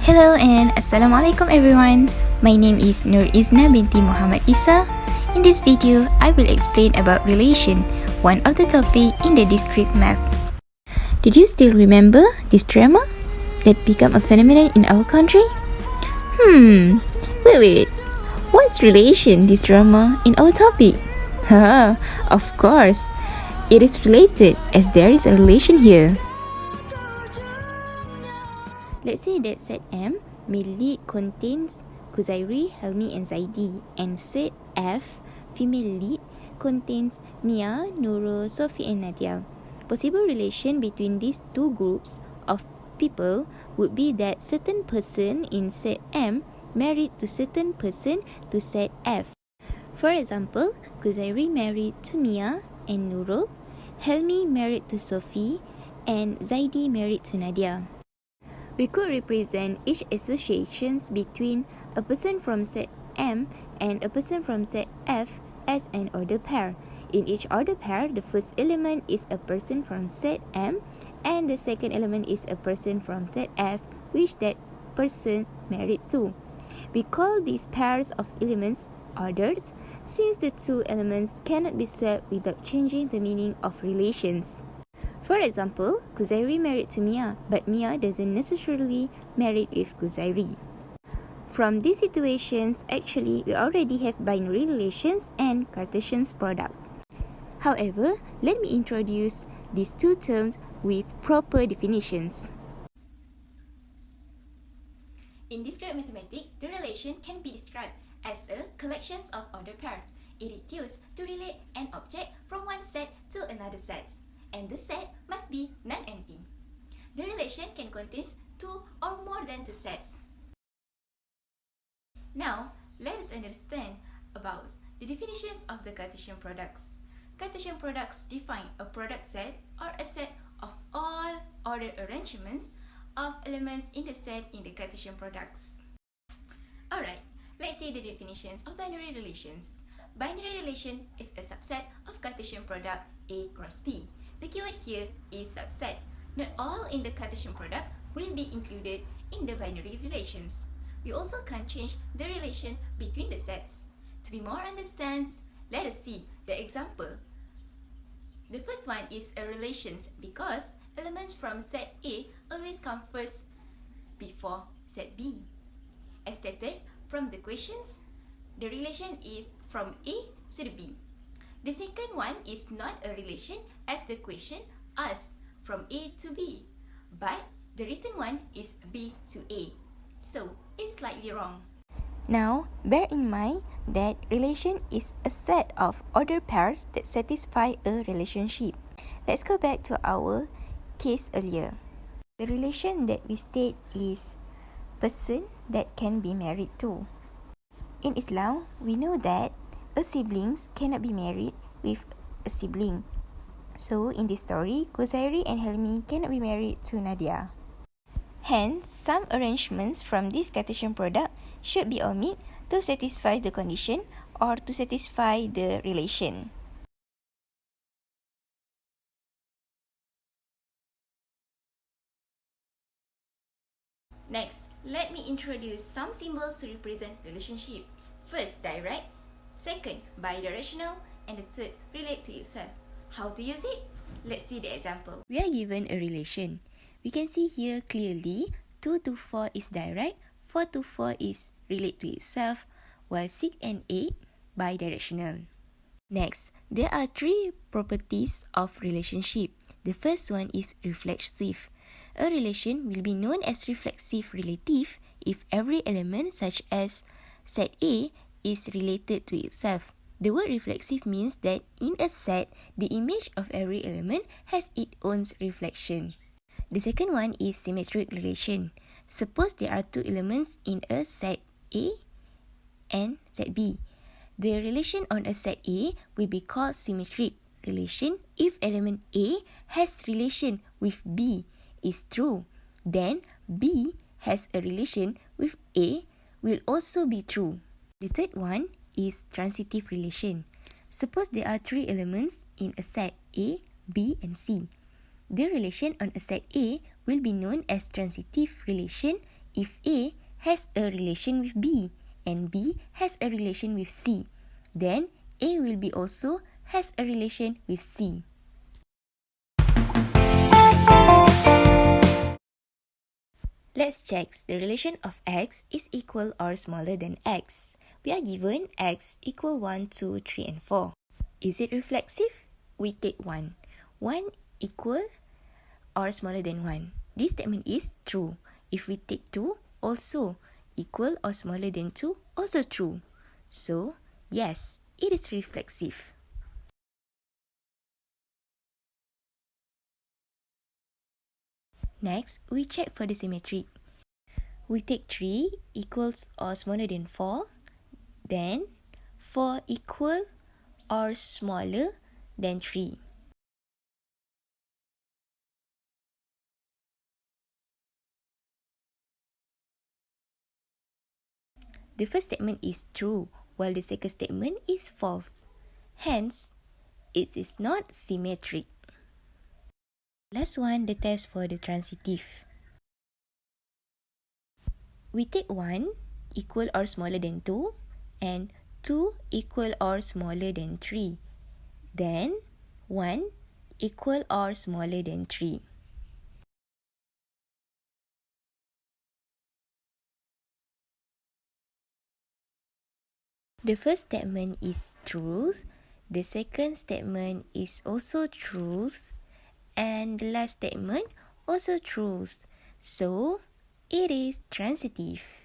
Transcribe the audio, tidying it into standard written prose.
Hello and Assalamualaikum everyone. My name is Izna binti Muhammad Isa. In this video, I will explain about relation, one of the topic in the discrete math. Did you still remember this drama that became a phenomenon in our country? Wait. What's relation this drama in our topic? Of course. It is related as there is a relation here. Let's say that set M, male lead, contains Kuzairi, Helmi and Zaidi, and set F, female lead, contains Mia, Nurul, Sophie and Nadia. Possible relation between these two groups of people would be that certain person in set M married to certain person to set F. For example, Kuzairi married to Mia and Nurul, Helmi married to Sophie, and Zaidi married to Nadia. We could represent each associations between a person from set M and a person from set F as an ordered pair. In each ordered pair, the first element is a person from set M and the second element is a person from set F which that person married to. We call these pairs of elements orders since the two elements cannot be swapped without changing the meaning of relations. For example, Kuzairi married to Mia, but Mia doesn't necessarily marry with Kuzairi. From these situations, actually, we already have binary relations and Cartesian product. However, let me introduce these two terms with proper definitions. In discrete mathematics, the relation can be described as a collection of ordered pairs. It is used to relate an object from one set to another set, and the set must be non-empty. The relation can contain two or more than two sets. Now, let us understand about the definitions of the Cartesian products. Cartesian products define a product set or a set of all ordered arrangements of elements in the set in the Cartesian products. Alright, let's see the definitions of binary relations. Binary relation is a subset of Cartesian product A cross B. The keyword here is subset. Not all in the Cartesian product will be included in the binary relations. We also can change the relation between the sets. To be more understood, let us see the example. The first one is a relation because elements from set A always come first before set B. As stated from the questions, the relation is from A to the B. The second one is not a relation as the question asks from A to B, but the written one is B to A, so it's slightly wrong. Now, bear in mind that relation is a set of ordered pairs that satisfy a relationship. Let's go back to our case earlier. The relation that we state is person that can be married to. In Islam, we know that a siblings cannot be married with a sibling. So, in this story, Kuzairi and Helmi cannot be married to Nadia. Hence, some arrangements from this Cartesian product should be omitted to satisfy the condition or to satisfy the relation. Next, let me introduce some symbols to represent relationship. First, direct. Second, bidirectional. And the third, relate to itself. How to use it? Let's see the example. We are given a relation. We can see here clearly 2 to 4 is direct, 4 to 4 is relate to itself, while 6 and 8 bidirectional. Next, there are three properties of relationship. The first one is reflexive. A relation will be known as reflexive relative if every element such as set A is related to itself. The word reflexive means that in a set, the image of every element has its own reflection. The second one is symmetric relation. Suppose there are two elements in a set A and set B. The relation on a set A will be called symmetric relation if element A has relation with B is true. Then B has a relation with A will also be true. The third one is transitive relation. Suppose there are three elements in a set A, B, and C. The relation on a set A will be known as transitive relation if A has a relation with B and B has a relation with C, then A will be also has a relation with C. Let's check the relation of x is equal or smaller than x. We are given x equal 1, 2, 3, and 4. Is it reflexive? We take 1. 1 equal or smaller than 1. This statement is true. If we take 2, also equal or smaller than 2, also true. So, yes, it is reflexive. Next, we check for the symmetry. We take 3 equals or smaller than 4, then 4 equal or smaller than 3. The first statement is true, while the second statement is false. Hence, it is not symmetric. Last one, the test for the transitive. We take 1 equal or smaller than 2 and 2 equal or smaller than 3. Then 1 equal or smaller than 3. The first statement is truth, the second statement is also truth, and the last statement also truth. So, it is transitive.